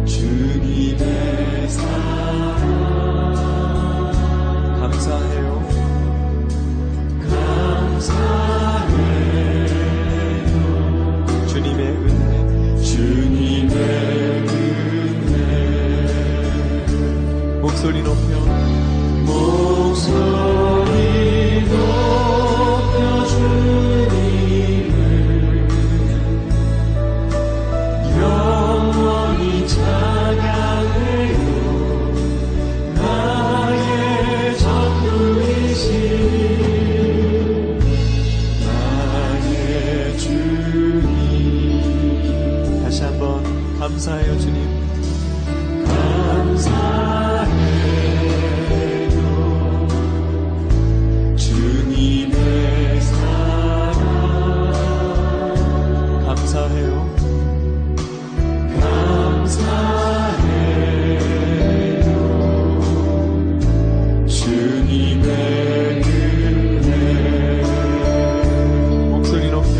주님의 사랑 감사해요. 주님의 은혜, 주님의 은혜. 목소리 높여 주님을 영원히 찬양해요. 나의 전부이신 다시 한번 감사해요. 주님 감사해요. 주님의 사랑 감사해요. 감사해요. 주님의 은혜. 목소리 높여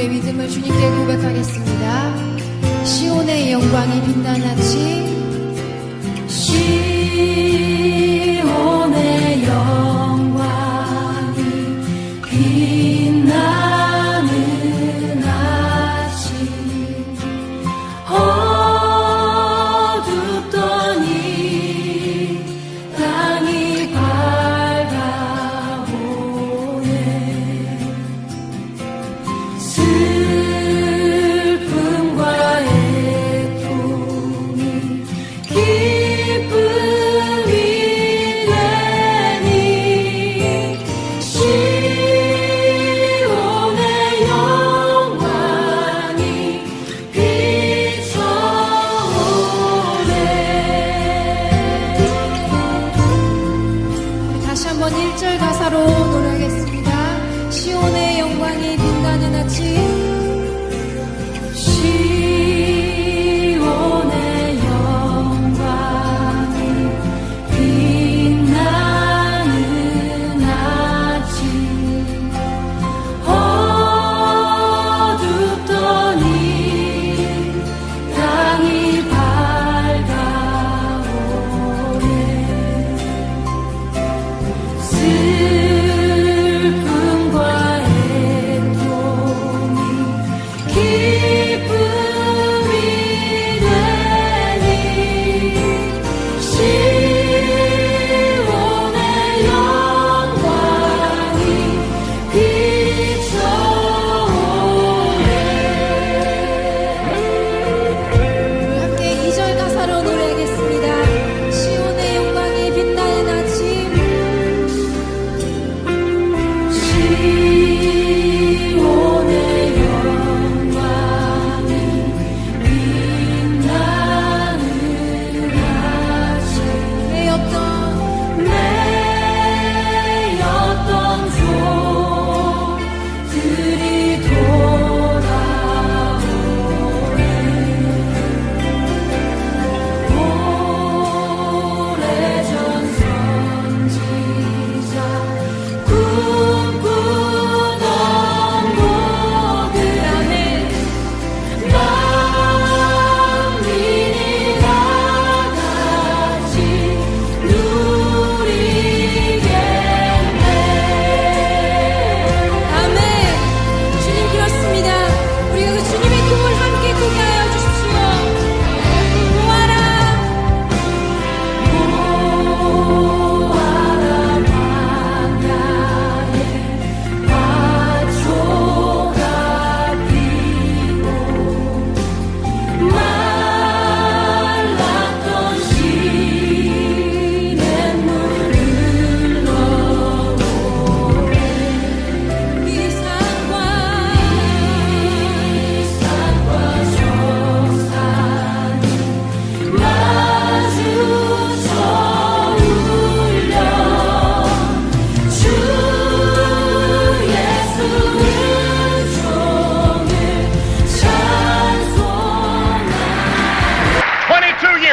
믿음을 주님께 고백하겠습니다. 시온의 영광이 빛나나치 시온의 영광이 빛나는 아침 어둡던 이 땅이 밝아오네. 슬픔과 애통이 기쁨이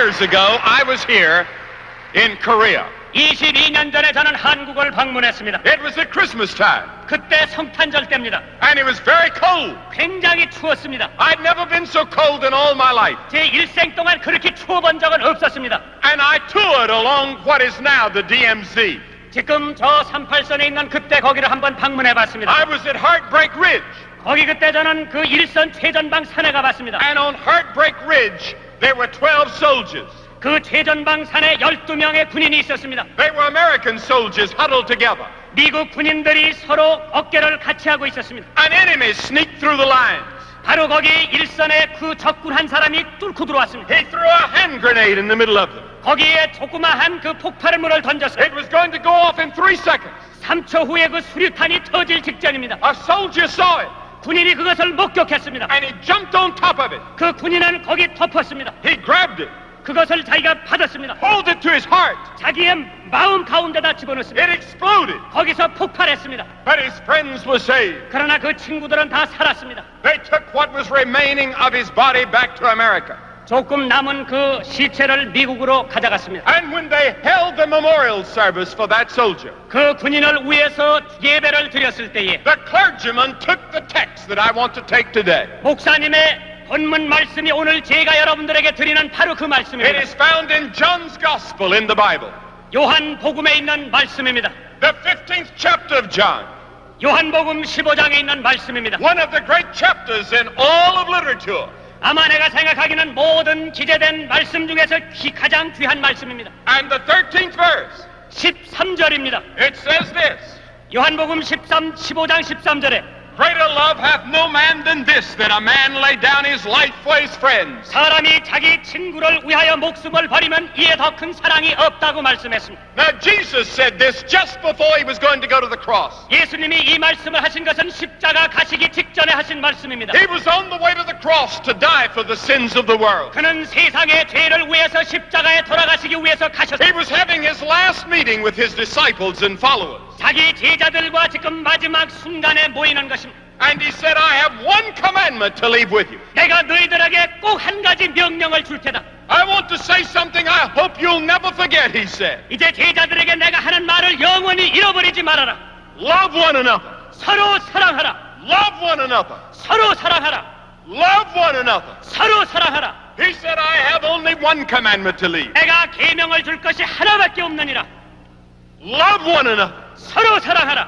years ago, I was here in Korea. 22년 전에 저는 한국을 방문했습니다. It was at Christmas time, 그때 성탄절 때입니다. and it was very cold. 굉장히 추웠습니다. I'd never been so cold in all my life. 제 일생 동안 그렇게 추워본 적은 없었습니다. And I toured along what is now the DMZ. 지금 저 38선에 있는 그때 거기를 한번 방문해봤습니다. I was at Heartbreak Ridge, 거기 그때 저는 그 일선 최전방 산에 가봤습니다. and on Heartbreak Ridge, there were 12 soldiers. 그 최전방 산에 12명의 군인이 있었습니다. They were American soldiers huddled together. 미국 군인들이 서로 어깨를 같이 하고 있었습니다. An enemy sneaked through the lines. 바로 거기 일선에 그 적군 한 사람이 뚫고 들어왔습니다. He threw a hand grenade in the middle of them. 거기에 조그마한 그 폭발물을 던졌어요. It was going to go off in 3 seconds. 3초 후에 그 수류탄이 터질 직전입니다. A soldier saw it, 군인이 그것을 목격했습니다. and he jumped on top of it. 그 군인은 거기 덮었습니다. He grabbed it, 그것을 자기가 받았습니다. pulled it to his heart. 자기의 마음 가운데다 집어넣습니다. It exploded, 거기서 폭발했습니다. but his friends were saved. 그러나 그 친구들은 다 살았습니다. They took what was remaining of his body back to America. 조금 남은 그 시체를 미국으로 가져갔습니다. And when they held the memorial service for that soldier, 그 군인을 위해서 예배를 드렸을 때에 the clergyman took the text that I want to take today. 목사님의 본문 말씀이 오늘 제가 여러분들에게 드리는 바로 그 It 말씀입니다. is found in John's Gospel in the Bible, 요한복음에 있는 말씀입니다. the 15th chapter of John, 요한복음 15장에 있는 말씀입니다. one of the great chapters in all of literature. 아마 내가 생각하기는 모든 기재된 말씀 중에서 가장 귀한 말씀입니다. And the 13th verse, 13절입니다. it says this: 요한복음 15장 13절에 Greater love hath no man than this, that a man lay down his life for his friends. 사람이 자기 친구를 위하여 목숨을 버리면 이에 더 큰 사랑이 없다고 말씀했습니다. Now Jesus said this just before he was going to go to the cross. 예수님이 이 말씀을 하신 것은 십자가 가시기 직전에 하신 말씀입니다. He was on the way to the cross to die for the sins of the world. 그는 세상의 죄를 위해서 십자가에 돌아가시기 위해서 He 가셨습니다. was having his last meeting with his disciples and followers. 자기 제자들과 지금 마지막 순간에 모이는 것입니다. And he said, I have one commandment to leave with you. 내가 너희들에게 꼭 한 가지 명령을 줄 테다. I want to say something I hope you'll never forget, he said. 이제 제자들에게 내가 하는 말을 영원히 잃어버리지 말아라. Love one another. 서로 사랑하라. Love one another. 서로 사랑하라. Love one another. 서로 사랑하라. He said, I have only one commandment to leave. 내가 계명을 줄 것이 하나밖에 없느니라. Love one another. 서로 사랑하라.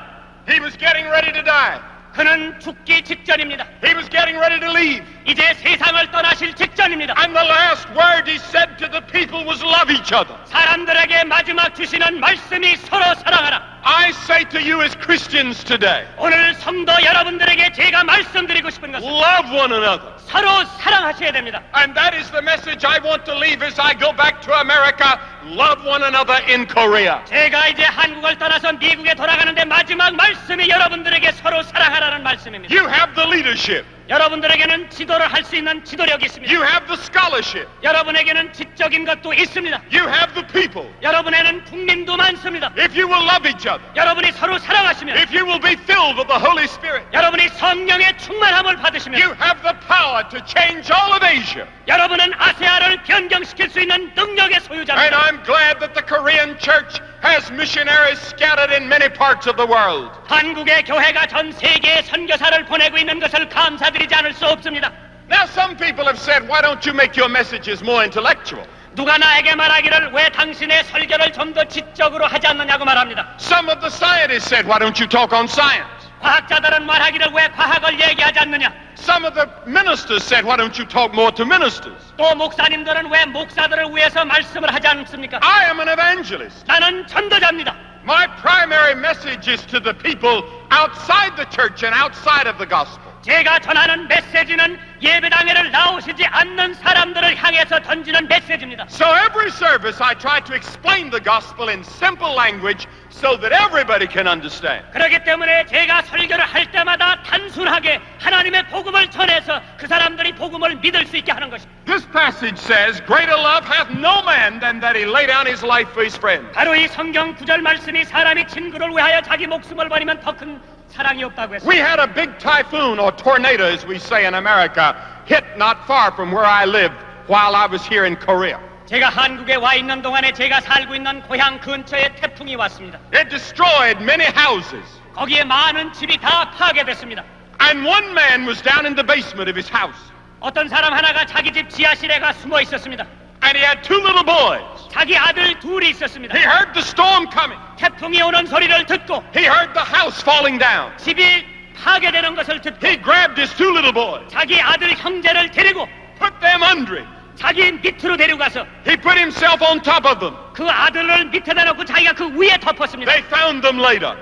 He was getting ready to die. 그는 죽기 직전입니다. He was getting ready to leave. 이제 세상을 떠나실 직전입니다. And the last word he said to the people was love each other. 사람들에게 마지막 주시는 말씀이 서로 사랑하라. I say to you as Christians today, 오늘 성도 여러분들에게 제가 말씀드리고 싶은 것은 love one another. 서로 사랑하셔야 됩니다. And that is the message I want to leave as I go back to America. Love one another in Korea. 제가 이제 한국을 떠나서 미국에 돌아가는데 마지막 말씀이 여러분들에게 서로 사랑하라는 말씀입니다. You have the leadership. 여러분들에게는 지도를 할 수 있는 지도력이 있습니다. You have the scholarship. 여러분에게는 지적인 것도 있습니다. You have the people. 여러분에는 국민도 많습니다. If you will love each other, 여러분이 서로 사랑하시면, if you will be filled with the Holy Spirit, 여러분이 성령의 충만함을 받으시면, you have the power to change all of Asia. 여러분은 아세아를 변경시킬 수 있는 능력의 And 소유자입니다. I'm glad that the Korean church has missionaries scattered in many parts of the world. 한국의 교회가 전 세계에 선교사를 보내고 있는 것을 감사드리지 않을 수 없습니다. Now some people have said, why don't you make your messages more intellectual? 누가 나에게 말하기를 왜 당신의 설교를 좀 더 지적으로 하지 않느냐고 말합니다. Some of the scientists said, why don't you talk on science? 과학자들은 말하기를 왜 과학을 얘기하지 않느냐. Some of the ministers said, why don't you talk more to ministers? 또 목사님들은 왜 목사들을 위해서 말씀을 하지 않습니까? I am an evangelist. 나는 전도자입니다. My primary message is to the people outside the church and outside of the gospel. 제가 전하는 메시지는 예배당에를 나오시지 않는 사람들을 향해서 던지는 메시지입니다. So every service I try to explain the gospel in simple language so that everybody can understand. 그렇기 때문에 제가 설교를 할 때마다 단순하게 하나님의 복음을 전해서 그 사람들이 복음을 믿을 수 있게 하는 것입니다. This passage says, greater love hath no man than that he lay down his life for his friends. 바로 이 성경 구절 말씀이 사람이 친구를 위하여 자기 목숨을 버리면 더 큰 사랑이 없다고 했습니다. We had a big typhoon or tornado, as we say in America, hit not far from where I lived while I was here in Korea. 제가 한국에 와 있는 동안에 제가 살고 있는 고향 근처에 태풍이 왔습니다. It destroyed many houses. 거기에 많은 집이 다 파괴됐습니다. And one man was down in the basement of his house. 어떤 사람 하나가 자기 집 지하실에 가 숨어 있었습니다. And he had two little boys. 자기 아들 둘이 있었습니다. He heard the storm coming. 태풍이 오는 소리를 듣고 He heard the house falling down. 집이 파괴되는 것을 듣고 He grabbed his two little boys, 자기 아들 형제를 데리고 put them under him. 자기 밑으로 데려가서 He put himself on top of them. 그 아들을 밑에다 놓고 자기가 그 위에 덮었습니다. They found them later.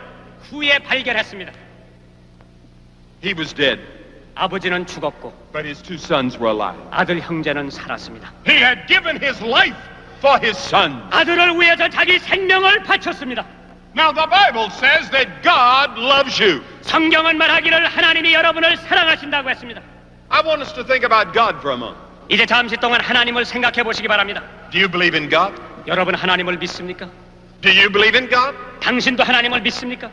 후에 발견했습니다. He was dead, 아버지는 죽었고 but his two sons were alive. 아들 형제는 살았습니다. He had given his life for his son. 아들을 위해서 자기 생명을 바쳤습니다. Now the Bible says that God loves you. 성경은 말하기를 하나님이 여러분을 사랑하신다고 했습니다. I want us to think about God for a moment. 이제 잠시 동안 하나님을 생각해 보시기 바랍니다. Do you believe in God? 여러분 하나님을 믿습니까? Do you believe in God? 당신도 하나님을 믿습니까?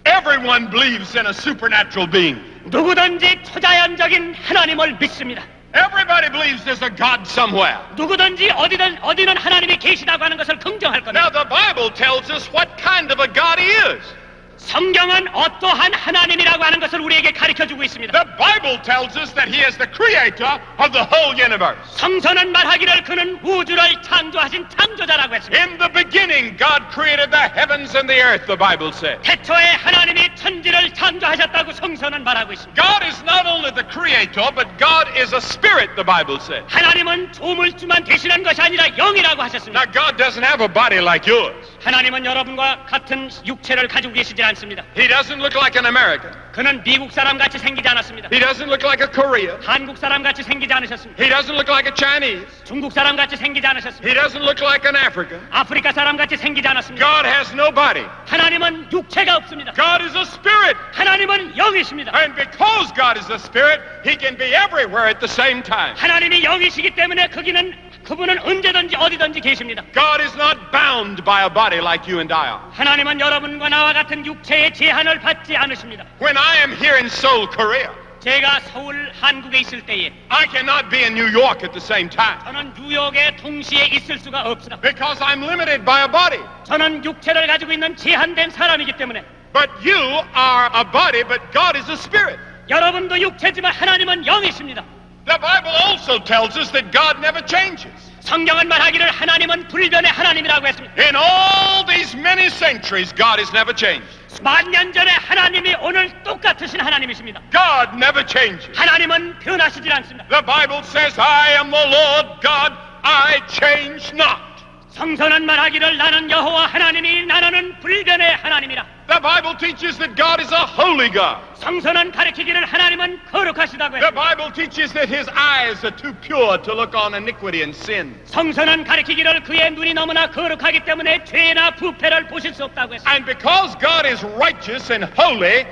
Everyone believes in a supernatural being. 누구든지 초자연적인 하나님을 믿습니다. Everybody believes there's a God somewhere. 누구든지 어디는 하나님이 계시다고 하는 것을 긍정할 겁니다. Now the Bible tells us what kind of a God He is. 성경은 어떠한 하나님이라고 하는 것을 우리에게 가르쳐주고 있습니다. The Bible tells us that He is the creator of the whole universe. 성서는 말하기를 그는 우주를 창조하신 창조자라고 했습니다. In the beginning, God created the heavens and the earth, the Bible says. 태초에 하나님이 천지를 창조하셨다고 성서는 말하고 있습니다. God is not only the creator, but God is a spirit, the Bible says. 하나님은 조물주만 되시는 것이 아니라 영이라고 하셨습니다. Now, God doesn't have a body like yours. 하나님은 여러분과 같은 육체를 가지고 계시지 않습니다. He doesn't look like an American. 그는 미국 사람 같이 생기지 않았습니다. He doesn't look like a Korean. 한국 사람 같이 생기지 않으셨습니다. He doesn't look like a Chinese. 중국 사람 같이 생기지 않으셨습니다. He doesn't look like an African. 아프리카 사람 같이 생기지 않았습니다. God has no body. 하나님은 육체가 없습니다. God is a spirit. 하나님은 영이십니다. And because God is a spirit, He can be everywhere at the same time. 하나님이 영이시기 때문에 그분은 언제든지 어디든지 계십니다. God is not bound by a body like you and I are. 하나님은 여러분과 나와 같은 육체의 제한을 받지 않으십니다. When I am here in Seoul, Korea, 제가 서울, 한국에 있을 때에 I cannot be in New York at the same time 저는 뉴욕에 동시에 있을 수가 없습니다. because I'm limited by a body. 저는 육체를 가지고 있는 제한된 사람이기 때문에 But you are a body, but God is a spirit. 여러분도 육체지만 하나님은 영이십니다. The Bible also tells us that God never changes. 성경은 말하기를 하나님은 불변의 하나님이라고 했습니다. In all these many centuries, God has never changed. 수만 년 전에 하나님이 오늘 똑같으신 하나님이십니다. God never changes. 하나님은 변하시질 않습니다. The Bible says, I am the Lord God, I change not. 성서는 말하기를 나는 여호와 하나님이 나는 불변의 하나님이라. The Bible teaches that God is a holy God. 성서는 가르치기를 하나님은 거룩하시다고 The 했습니다. Bible teaches that His eyes are too pure to look on iniquity and sin. 성서는 가르치기를 그의 눈이 너무나 거룩하기 때문에 죄나 부패를 보실 수 없다고 했습니다. And because God is righteous and holy,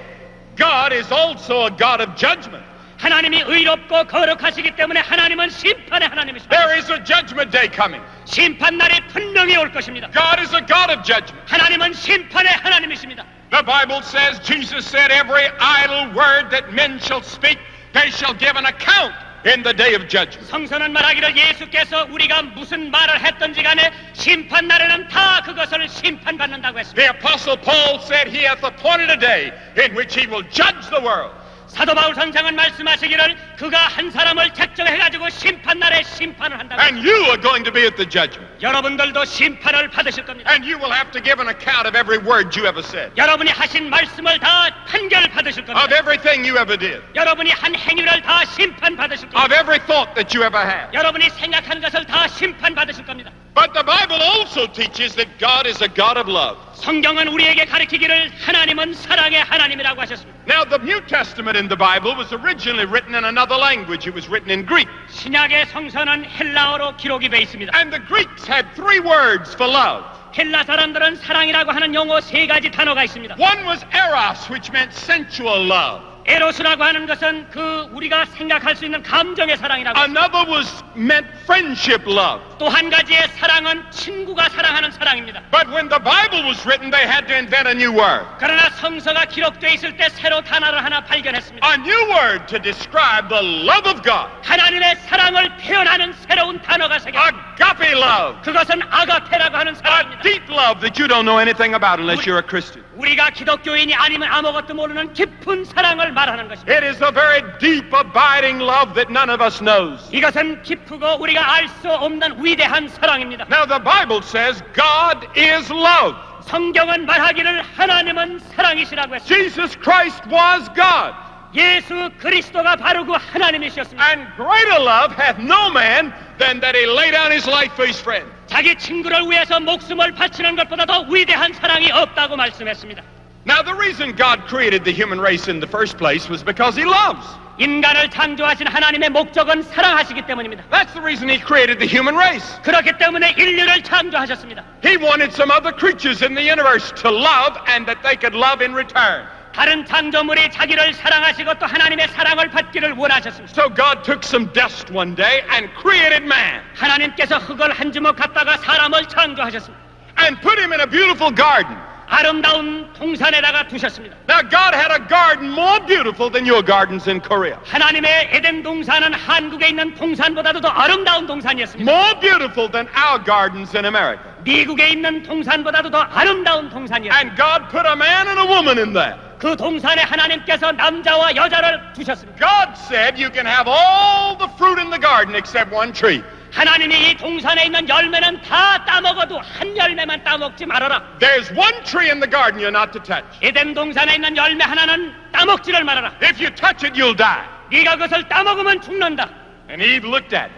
God is also a God of judgment. 하나님이 의롭고 거룩하시기 때문에 하나님은 심판의 하나님이십니다. There is a judgment day coming. 심판날이 분명히 올 것입니다. God is a God of judgment. 하나님은 심판의 하나님이십니다. The Bible says, Jesus said, every idle word that men shall speak, they shall give an account in the day of judgment. 성서는 말하기를 예수께서 우리가 무슨 말을 했든지 간에 심판날에는 다 그것을 심판받는다고 했습니다. The Apostle Paul said he hath appointed a day in which he will judge the world. 사도 바울 선생은 말씀하시기를 그가 한 사람을 책정해가지고 심판날에 심판을 한다고 And you are going to be at the judgment. 여러분들도 심판을 받으실 겁니다. And you will have to give an account of every word you ever said, 여러분이 하신 말씀을 다 판결 받으실 of 겁니다. everything you ever did, 여러분이 한 행위를 다 심판 받으실 of 겁니다. every thought that you ever had. 여러분이 생각한 것을 다 심판 받으실 겁니다. But the Bible also teaches that God is a God of love. 성경은 우리에게 가르치기를 하나님은 사랑의 하나님이라고 하셨습니다. Now, the New Testament in the Bible was originally written in another language. It was written in Greek. 신약의 성서는 헬라어로 기록이 돼 있습니다. And the Greeks had three words for love. 헬라 사람들은 사랑이라고 하는 용어 세 가지 단어가 있습니다. One was eros, which meant sensual love. 에로스라고 하는 것은 그 우리가 생각할 수 있는 감정의 사랑이라고. Another was meant friendship love. 또 한 가지의 사랑은 친구가 사랑하는 사랑입니다. But when the Bible was written, they had to invent a new word. 그러나 성서가 기록되어 있을 때 새로 단어를 하나 발견했습니다. A new word to describe the love of God. 하나님의 사랑을 표현하는 새로운 단어가 생겼습니다. Agape love. 그것은 아가페라고 하는 A 사랑입니다. deep love that you don't know anything about unless you're a Christian. 우리가 기독교인이 아니면 아무것도 모르는 깊은 사랑을 말하는 것입니다. It is a very deep, abiding love that none of us knows. 이것은 깊고 우리가 알 수 없는 위대한 사랑입니다. Now the Bible says God is love. 성경은 말하기를 하나님은 사랑이시라고 했습니다. Jesus Christ was God. 예수 그리스도가 바로 그 하나님이셨습니다. And greater love hath no man than that he lay down his life for his friend. 자기 친구를 위해서 목숨을 바치는 것보다 더 위대한 사랑이 없다고 말씀했습니다. Now the reason God created the human race in the first place was because he loves. 인간을 창조하신 하나님의 목적은 사랑하시기 때문입니다. That's the reason he created the human race. 그렇기 때문에 인류를 창조하셨습니다. He wanted some other creatures in the universe to love and that they could love in return. 다른 창조물이 자기를 사랑하시고 또 하나님의 사랑을 받기를 원하셨습니다. So God took some dust one day and created man 하나님께서 흙을 한 주먹 갖다가 사람을 창조하셨습니다. and put him in a beautiful garden. 아름다운 동산에다가 두셨습니다. Now God had a garden more beautiful than your gardens in Korea. 하나님의 에덴 동산은 한국에 있는 동산보다도 더 아름다운 동산이었습니다. More beautiful than our gardens in America. 미국에 있는 동산보다도 더 아름다운 동산이었습니다. And God put a man and a woman in there. 그 동산에 하나님께서 남자와 여자를 두셨습니다. God said you can have all the fruit in the garden except one tree. 하나님이 이 동산에 있는 열매는 다 따먹어도 한 열매만 따먹지 말아라. There's one tree in the garden you're not to touch. 에덴 동산에 있는 열매 하나는 따먹지를 말아라. If you touch it, you'll die. 네가 그것을 따먹으면 죽는다. And Eve looked at it.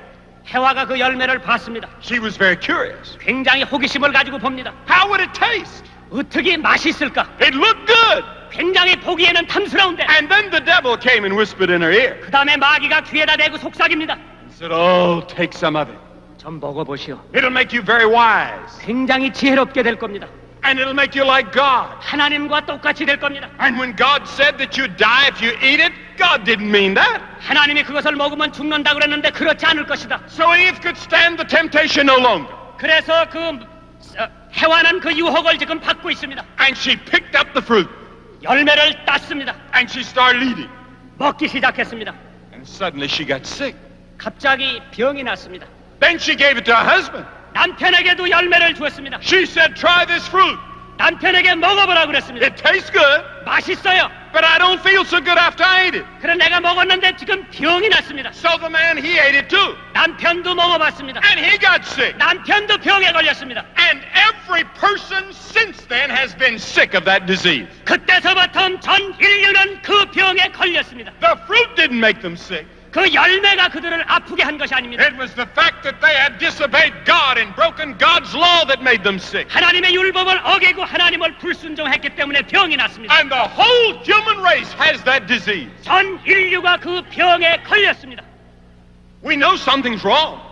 해와가 그 열매를 봤습니다. She was very curious. 굉장히 호기심을 가지고 봅니다. How would it taste? 어떻게 맛있을까? It looked good. 굉장히 보기에는 탐스러운데 And then the devil came and whispered in her ear. 그 다음에 마귀가 귀에다 대고 속삭입니다. He said, oh, take some of it. 좀 먹어보시오. It'll make you very wise. 굉장히 지혜롭게 될 겁니다. And it'll make you like God. 하나님과 똑같이 될 겁니다. And when God said that you'd die if you eat it, God didn't mean that. 하나님이 그것을 먹으면 죽는다고 그랬는데 그렇지 않을 것이다. So Eve could stand the temptation no longer. 그래서 해와는 그 유혹을 지금 받고 있습니다. And she picked up the fruit. 열매를 땄습니다. And she started eating. 먹기 시작했습니다. And suddenly she got sick. 갑자기 병이 났습니다. Then she gave it to her husband. 남편에게도 열매를 주었습니다. She said, try this fruit. 남편에게 먹어보라 그랬습니다. It tastes good, 맛있어요. but I don't feel so good after I ate it. 그래 내가 먹었는데 지금 병이 났습니다. So the man, he ate it too. 남편도 먹어봤습니다. And he got sick. 남편도 병에 걸렸습니다. And every person since then has been sick of that disease. 그때서부터 전 인류는 그 병에 걸렸습니다. The fruit didn't make them sick. 그 열매가 그들을 아프게 한 것이 아닙니다. It was the fact that they had disobeyed God and broken God's law that made them sick. 하나님의 율법을 어기고 하나님을 불순종했기 때문에 병이 났습니다. And the whole human race has that disease. 전 인류가 그 병에 걸렸습니다. We know something's wrong.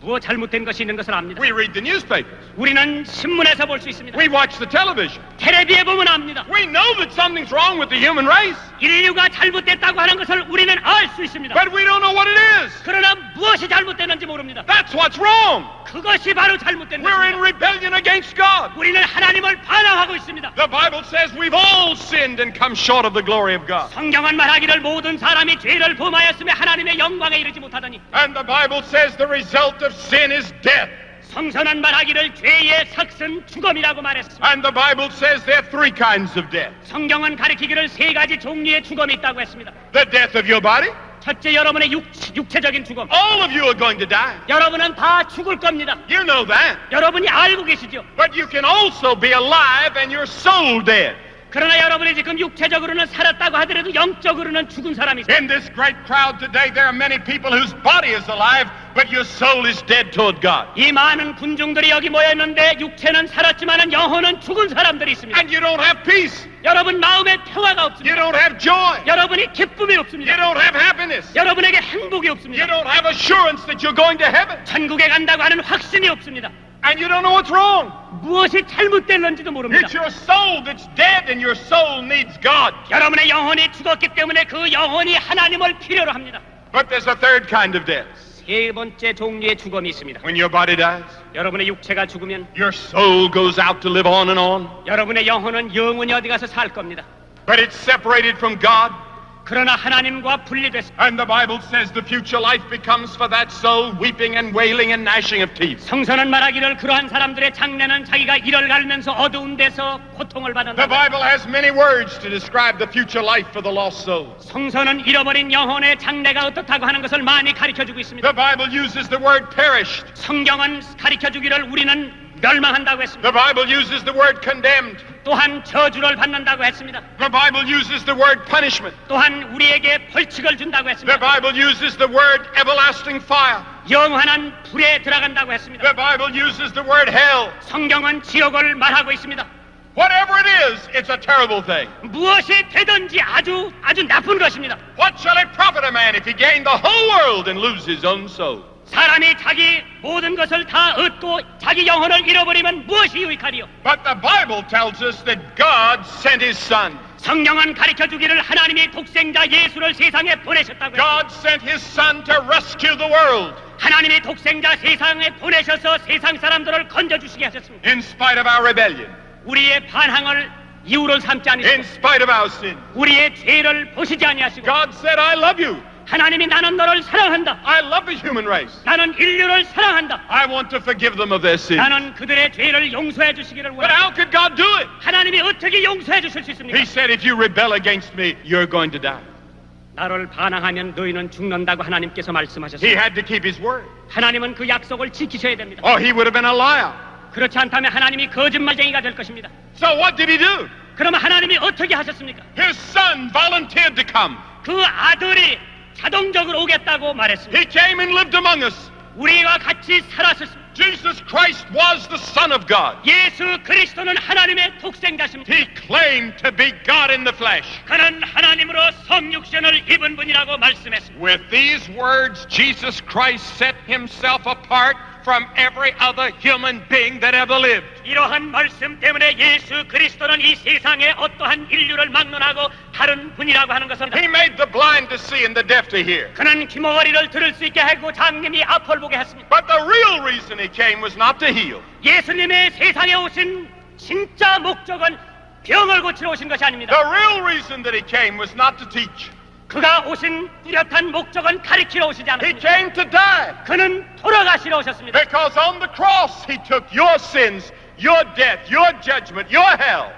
무엇 잘못된 것이 있는 것을 압니다. We read the newspapers. 우리는 신문에서 볼 수 있습니다. We watch the television. 텔레비에 보면 압니다. We know that something's wrong with the human race. 인류가 잘못됐다고 하는 것을 우리는 알 수 있습니다. But we don't know what it is. 그러나 무엇이 잘못됐는지 모릅니다. That's what's wrong. 그것이 바로 잘못된 We're in 것입니다. rebellion against God. 우리는 하나님을 반항하고 있습니다. The Bible says we've all sinned and come short of the glory of God. 성경은 말하기를 모든 사람이 죄를 범하였으며 하나님의 영광에 이르지 못하더니 And the Bible says the result of sin is death. 성서는 말하기를 죄의 삭은 죽음이라고 말했습니다. And the Bible says there are three kinds of death. 성경은 가리키기를 세 가지 종류의 죽음이 있다고 했습니다. The death of your body. 첫째, 여러분의 육체적인 죽음. All of you are going to die. 여러분은 다 죽을 겁니다. You know that. 여러분이 알고 계시죠? But you can also be alive and your soul dead. 그러나 여러분이 지금 육체적으로는 살았다고 하더라도 영적으로는 죽은 사람이 있어요. In this great crowd today, there are many people whose body is alive, but your soul is dead toward God. 이 많은 군중들이 여기 모였는데 육체는 살았지만 영혼은 죽은 사람들이 있습니다. And you don't have peace. 여러분 마음에 평화가 You 없습니다. don't have joy. 여러분이 기쁨이 You 없습니다. don't have happiness. 여러분에게 행복이 You 없습니다. don't have assurance that you're going to heaven. 천국에 간다고 하는 확신이 없습니다. And you don't know what's wrong. 무엇이 잘못됐는지도 모릅니다. It's your soul that's dead and your soul needs God. 여러분의 영혼이 죽었기 때문에 그 영혼이 하나님을 필요로 합니다. But there's a third kind of death. 세 번째 종류의 죽음이 있습니다. When your body dies, 여러분의 육체가 죽으면 your soul goes out to live on and on, 여러분의 영혼은 영원히 어디 가서 살 겁니다. but it's separated from God. 그러나 하나님과 분리됐습니다. And the Bible says the future life becomes for that soul weeping and wailing and gnashing of teeth. 성서는 말하기를 그러한 사람들의 장래는 자기가 이를 갈면서 어두운 데서 고통을 The 받는다. Bible has many words to describe the future life for the lost soul. 성서는 잃어버린 영혼의 장래가 어떻다고 하는 것을 많이 가르쳐주고 있습니다. The Bible uses the word perished. 성경은 가르쳐주기를 우리는 멸망한다고 했습니다. The Bible uses the word condemned. 또한 저주를 받는다고 했습니다. The Bible uses the word punishment. 또한 우리에게 벌칙을 준다고 The 했습니다. Bible uses the word everlasting fire. 영원한 불에 들어간다고 했습니다. The Bible uses the word hell. 성경은 지옥을 말하고 있습니다. Whatever it is, it's a terrible thing. 무엇이 되든지 아주 나쁜 것입니다. What shall it profit a man if he gain the whole world and lose his own soul? 사람이 자기 모든 것을 다 얻고 자기 영혼을 잃어버리면 무엇이 유익하리요? But the Bible tells us that God sent his son. 성경은 가르쳐주기를 하나님이 독생자 예수를 세상에 보내셨다고 했습니다. God sent his son to rescue the world. 하나님이 독생자 세상에 보내셔서 세상 사람들을 건져주시게 하셨습니다. In spite of our rebellion, 우리의 반항을 이유로 삼지 in 않으시고 spite of our sin, 우리의 죄를 보시지 아니하시고 God said, I love you. 하나님이 나는 너를 사랑한다. I love the human race. 나는 인류를 사랑한다. I want to forgive them of their sin. 나는 그들의 죄를 용서해 주시기를 But 원합니다. how could God do it? 하나님이 어떻게 용서해 주실 수 있습니까? He said, if you rebel against me, you're going to die. 나를 반항하면 너희는 죽는다고 하나님께서 He 말씀하셨습니다. had to keep his word. 하나님은 그 약속을 지키셔야 됩니다. Or he would have been a liar. 그렇지 않다면 하나님이 거짓말쟁이가 될 것입니다. So what did he do? 그러면 하나님이 어떻게 하셨습니까? His son volunteered to come. 그 아들이 자동적으로 오겠다고 말했습니다. He came and lived among us. 우리와 같이 살았습니다. Jesus Christ was the Son of God. 예수 그리스도는 하나님의 독생자십니다. He claimed to be God in the flesh. 그는 하나님으로 성육신을 입은 분이라고 말씀했습니다. With these words, Jesus Christ set himself apart from every other human being that ever lived. 이러한 말씀 때문에 예수 그리스도는 이 세상에 어떠한 인류를 막론하고 다른 분이라고 하는 것은 He made the blind to see and the deaf to hear. 그는 귀머거리를 들을 수 있게 하고 장님이 앞을 보게 했습니다. But the real reason he came was not to heal. 예수님의 세상에 오신 진짜 목적은 병을 고치러 오신 것이 아닙니다. The real reason that he came was not to teach. 그가 오신 뚜렷한 목적은 가르치러 오시지 He 않았습니다. came to die. 그는 돌아가시러 오셨습니다. Because on the cross he took your sins, your death, your judgment, your hell.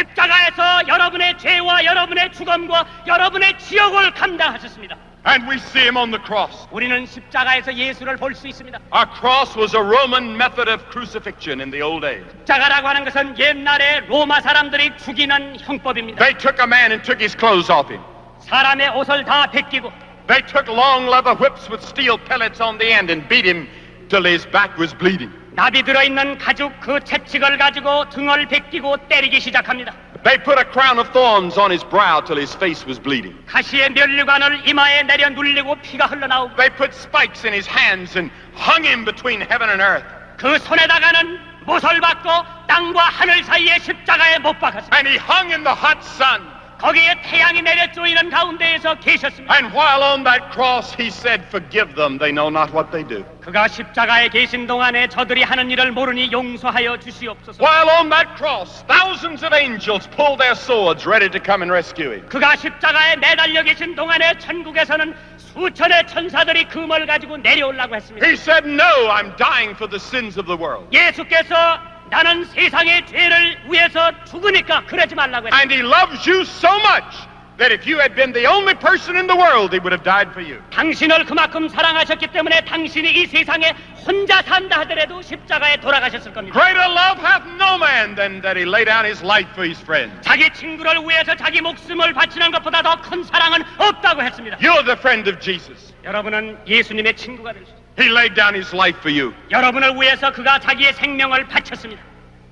십자가에서 여러분의 죄와 여러분의 죽음과 여러분의 지옥을 감당하셨습니다. And we see him on the cross. 우리는 십자가에서 예수를 볼 수 있습니다. Our cross was a Roman method of crucifixion in the old days. 십자가라고 하는 것은 옛날에 로마 사람들이 죽이는 형법입니다. They took a man and took his clothes off him. 사람의 옷을 다 벗기고 They took long leather whips with steel pellets on the end and beat him till his back was bleeding. 납이 들어있는 가죽 그 채찍을 가지고 등을 벗기고 때리기 시작합니다. They put a crown of thorns on his brow till his face was bleeding. 가시의 면류관을 이마에 내려 눌리고 피가 흘러나오고 They put spikes in his hands and hung him between heaven and earth. 그 손에다가는 못을 받고 땅과 하늘 사이에 십자가에 못 박았습니다. And he hung in the hot sun. 거기에 태양이 내려 쪼이는 가운데에서 계셨습니다. And while on that cross he said, forgive them, they know not what they do. 그가 십자가에 계신 동안에 저들이 하는 일을 모르니 용서하여 주시옵소서. While on that cross, thousands of angels pulled their swords ready to come and rescue him. 그가 십자가에 매달려 계신 동안에 천국에서는 수천의 천사들이 금을 가지고 내려오려고 했습니다. He said, no, I'm dying for the sins of the world. 예수께서 나는 세상의 죄를 위해서 죽으니까 그러지 말라고 했습니다. And he loves you so much that if you had been the only person in the world, he would have died for you. 당신을 그만큼 사랑하셨기 때문에 당신이 이 세상에 혼자 산다 하더라도 십자가에 돌아가셨을 겁니다. Greater love hath no man than that he lay down his life for his friends. 자기 친구를 위해서 자기 목숨을 바치는 것보다 더 큰 사랑은 없다고 했습니다. You're the friend of Jesus. 여러분은 예수님의 친구가 되셨습니다. He laid down his life for you. 여러분을 위해서 그가 자기의 생명을 바쳤습니다.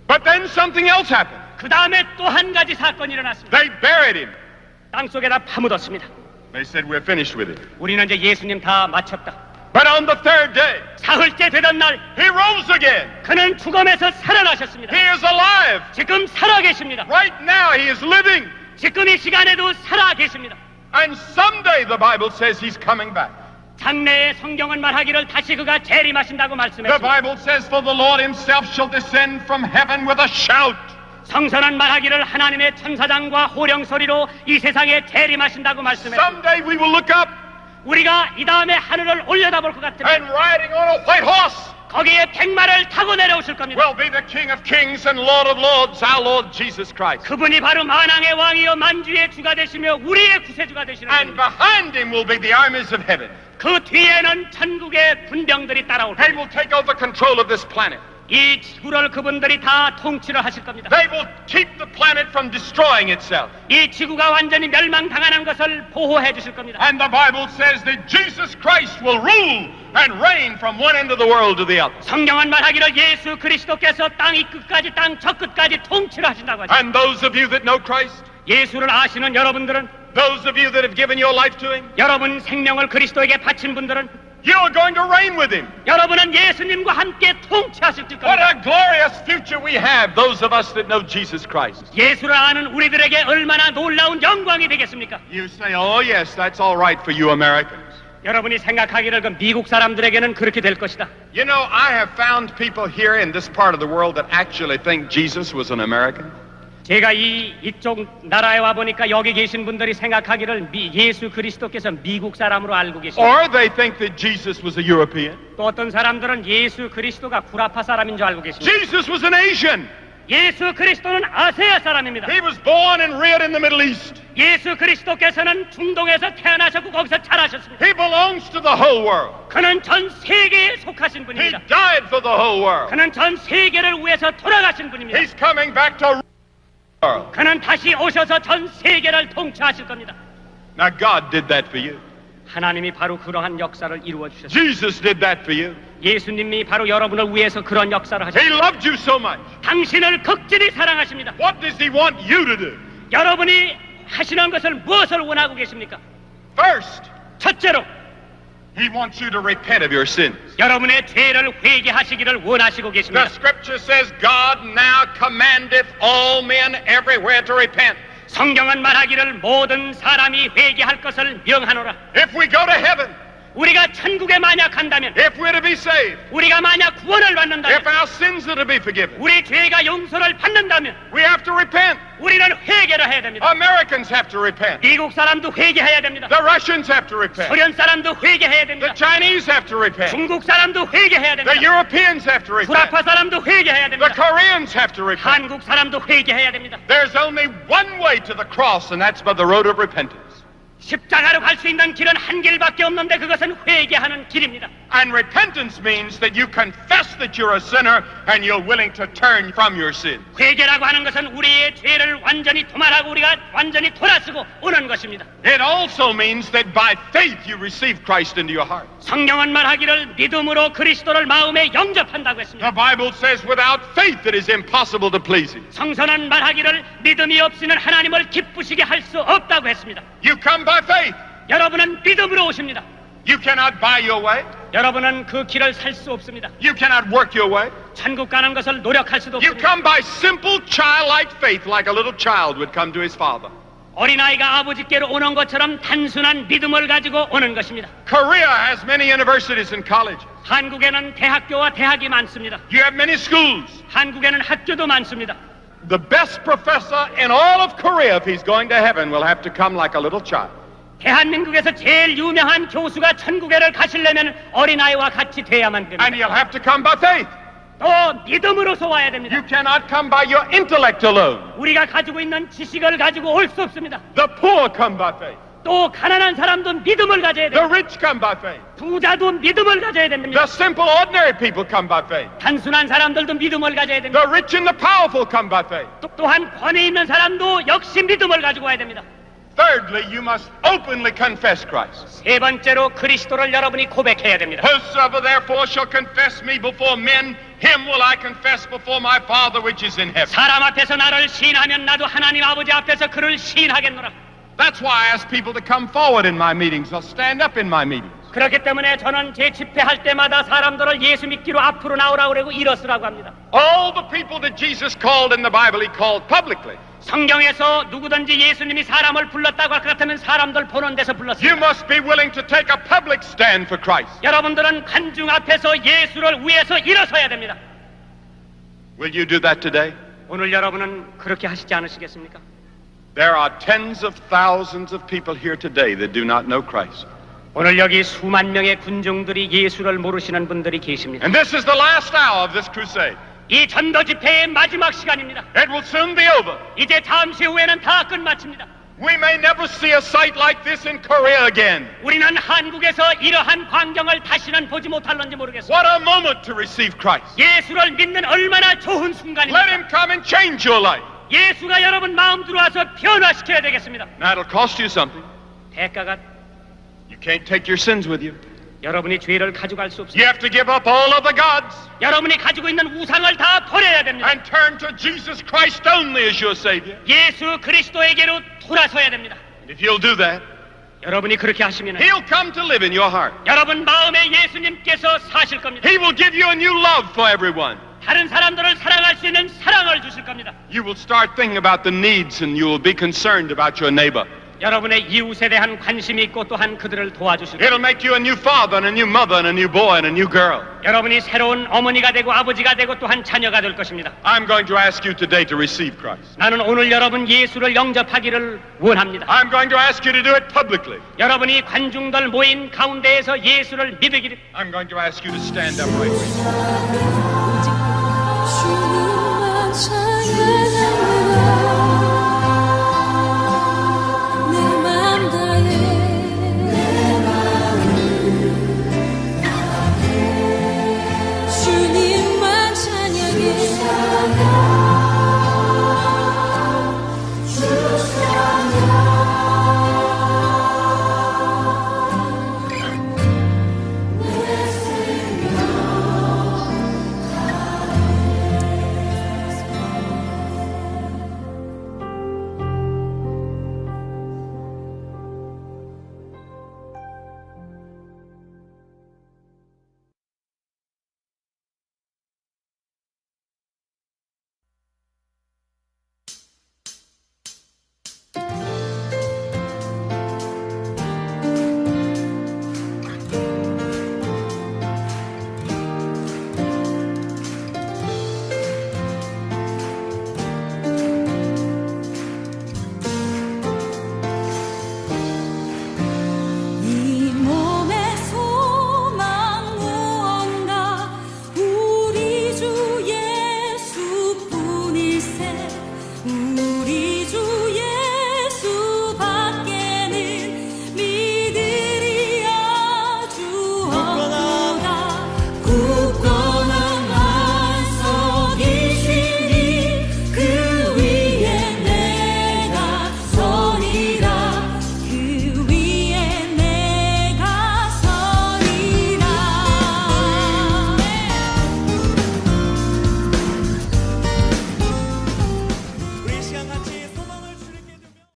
But then something else happened. 그 다음에 또 한 가지 사건이 일어났습니다. They buried him. 땅속에다 파묻었습니다. They said, we're finished with him. 우리는 이제 예수님 다 마쳤다. But on the third day, 사흘째 되던 날 he rose again. 그는 죽음에서 살아나셨습니다. He is alive. 지금 살아계십니다. Right now he is living. 지금 이 시간에도 살아계십니다. And someday the Bible says he's coming back. 장래의 성경은 말하기를 다시 그가 재림하신다고 The 말씀했습니다. Bible says, for the Lord himself shall descend from heaven with a shout. 성서는 말하기를 하나님의 천사장과 호령 소리로 이 세상에 재림하신다고 말씀했습니다. Someday we will look up 우리가 이 다음에 하늘을 올려다볼 것 같으면 and riding on a white horse 거기에 백마를 타고 내려오실 겁니다. will be the King of Kings and Lord of Lords, our Lord Jesus Christ. 그분이 바로 만왕의 왕이요 만주의 주가 되시며 우리의 구세주가 되시는 And 분입니다. behind him will be the armies of heaven. 그 뒤에는 천국의 군병들이 따라올 They 겁니다. will take over control of this planet. 이 지구를 그분들이 다 통치를 하실 겁니다. They will keep the planet from destroying itself. 이 지구가 완전히 멸망당하는 것을 보호해 주실 겁니다. And the Bible says that Jesus Christ will rule and reign from one end of the world to the other. 성경은 말하기를 예수 그리스도께서 땅 이 끝까지 땅 저 끝까지 통치를 하신다고 하죠. And those of you that know Christ, 예수를 아시는 여러분들은, those of you that have given your life to him, 여러분 생명을 그리스도에게 바친 분들은 you are going to reign with him. 여러분은 예수님과 함께 통치하실 What 겁니다. a glorious future we have, those of us that know Jesus Christ. 예수를 아는 우리들에게 얼마나 놀라운 영광이 되겠습니까? You say, oh yes, that's all right for you Americans. 여러분이 생각하기를 그 미국 사람들에게는 그렇게 될 것이다. You know, I have found people here in this part of the world that actually think Jesus was an American. 제가 이쪽 나라에 와 보니까 여기 계신 분들이 생각하기를 예수 그리스도께서 미국 사람으로 알고 계십니다. Or they think that Jesus was a European. 또 어떤 사람들은 예수 그리스도가 구라파 사람인 줄 알고 계십니다. Jesus was an Asian. 예수 그리스도는 아세아 사람입니다. He was born and reared in the Middle East. 예수 그리스도께서는 중동에서 태어나셨고 거기서 자라셨습니다. He belongs to the whole world. 그는 전 세계에 속하신 He 분입니다. died for the whole world. 그는 전 세계를 위해서 돌아가신 분입니다. He's coming back to rule the world. 그는 다시 오셔서 전 세계를 통치하실 겁니다. Now God did that for you. 하나님이 바로 그러한 역사를 이루어 주셨습니다. Jesus did that for you. 예수님이 바로 여러분을 위해서 그런 역사를 He 하셨습니다. loved you so much. 당신을 극진히 사랑하십니다. What does he want you to do? 여러분이 하시는 것을 무엇을 원하고 계십니까? First, 첫째로 he wants you to repent of your sins. 여러분의 죄를 회개하시기를 원하시고 The 계십니다. scripture says God now commandeth all men everywhere to repent. 성경은 말하기를 모든 사람이 회개할 것을 명하노라. If we go to heaven, 우리가 천국에 만약 간다면, if we're to be saved, 우리가 만약 구원을 if 받는다면, our sins are to be forgiven, 우리 죄가 용서를 받는다면 we have to repent. 우리는 회개를 해야 됩니다. Americans have to repent. 미국 사람도 회개해야 됩니다. The Russians have to repent. 소련 사람도 회개해야 됩니다. The Chinese have to repent. 중국 사람도 회개해야 The 됩니다. Europeans have to repent. 구라파 사람도 회개해야 The 됩니다. Koreans have to repent. 한국 사람도 회개해야 됩니다. There's only one way to the cross, and that's by the road of repentance. 십자가로 갈 수 있는 길은 한 길밖에 없는데 그것은 회개하는 길입니다. And repentance means that you confess that you're a sinner and you're willing to turn from your sin. 회개라고 하는 것은 우리의 죄를 완전히 도말하고 우리가 완전히 돌아서고 오는 것입니다. It also means that by faith you receive Christ into your heart. 성경은 말하기를 믿음으로 그리스도를 마음에 영접한다고 했습니다. The Bible says without faith it is impossible to please Him. 성서는 말하기를 믿음이 없이는 하나님을 기쁘시게 할 수 없다고 했습니다. You come by faith. 여러분은 믿음으로 오십니다. You cannot buy your way. 여러분은 그 길을 살 수 없습니다. You cannot work your way. 천국 가는 것을 노력할 수도 You 없습니다. come by simple childlike faith like a little child would come to his father. 어린아이가 아버지께로 오는 것처럼 단순한 믿음을 가지고 오는 것입니다. Korea has many universities and colleges. 한국에는 대학교와 대학이 많습니다. You have many schools. 한국에는 학교도 많습니다. The best professor in all of Korea, if he's going to heaven, will have to come like a little child. 대한민국에서 제일 유명한 교수가 천국에를 가시려면 어린아이와 같이 돼야만 And 됩니다. you'll have to come by faith. 또 믿음으로서 와야 됩니다. You cannot come by your intellect alone. 우리가 가지고 있는 지식을 가지고 올 수 없습니다. The poor come by faith. 또 가난한 사람도 믿음을 가져야 The 됩니다. rich come by faith. 부자도 믿음을 가져야 됩니다. The simple ordinary people come by faith. 단순한 사람들도 믿음을 가져야 됩니다. The rich and the powerful come by faith. 또한 권위 있는 사람도 역시 믿음을 가지고 와야 됩니다. Thirdly, you must openly confess Christ. 세 번째로 그리스도를 여러분이 고백해야 됩니다. Whosoever therefore shall confess me before men, him will I confess before my Father which is in heaven. 사람 앞에서 나를 시인하면 나도 하나님 아버지 앞에서 그를 시인하겠노라. That's why I ask people to come forward in my meetings or stand up in my meetings. 그렇기 때문에 저는 제 집회할 때마다 사람들을 예수 믿기로 앞으로 나오라고 그러고 일어서라고 합니다. All the people that Jesus called in the Bible, he called publicly. 성경에서 누구든지 예수님이 사람을 불렀다고 할 것 같으면 사람들 보는 데서 You 불렀습니다. must be willing to take a public stand for Christ. 여러분들은 관중 앞에서 예수를 위해서 일어서야 됩니다. Will you do that today? 오늘 여러분은 그렇게 하시지 않으시겠습니까? There are tens of thousands of people here today that do not know Christ. 오늘 여기 수만 명의 군중들이 예수를 모르시는 분들이 계십니다. And this is the last hour of this crusade. 이 전도 집회의 마지막 시간입니다. It will soon be over. 이제 잠시 후에는 다 끝마칩니다. We may never see a sight like this in Korea again. 우리는 한국에서 이러한 광경을 다시는 보지 못할런지 모르겠습니다. What a moment to receive Christ. 예수를 믿는 얼마나 좋은 Let 순간입니다. him come and change your life. 예수가 여러분 마음 들어와서 변화시켜야 되겠습니다. Now it'll cost you something. 대가가 You can't take your sins with you. 여러분이 죄를 가져갈 수 You 없습니다. have to give up all other gods 여러분이 가지고 있는 우상을 다 버려야 됩니다. and turn to Jesus Christ only as your Savior. 예수 그리스도에게로 돌아서야 됩니다. And if you'll do that, 여러분이 그렇게 하시면 He'll come to live in your heart. 여러분 마음에 예수님께서 사실 겁니다. He will give you a new love for everyone. 다른 사람들을 사랑할 수 있는 사랑을 주실 겁니다. You will start thinking about the needs and you will be concerned about your neighbor. 여러분의 이웃에 대한 관심이 있고 또한 그들을 도와주실 겁니다. It'll make you a new father and a new mother and a new boy and a new girl. 여러분이 새로운 어머니가 되고 아버지가 되고 또한 자녀가 될 것입니다. I'm going to ask you today to receive Christ. 나는 오늘 여러분 예수를 영접하기를 원합니다. I'm going to ask you to do it publicly. 여러분이 관중들 모인 가운데에서 예수를 믿으기를 I'm going to ask you to stand up right where you are. 주님만 찬양하라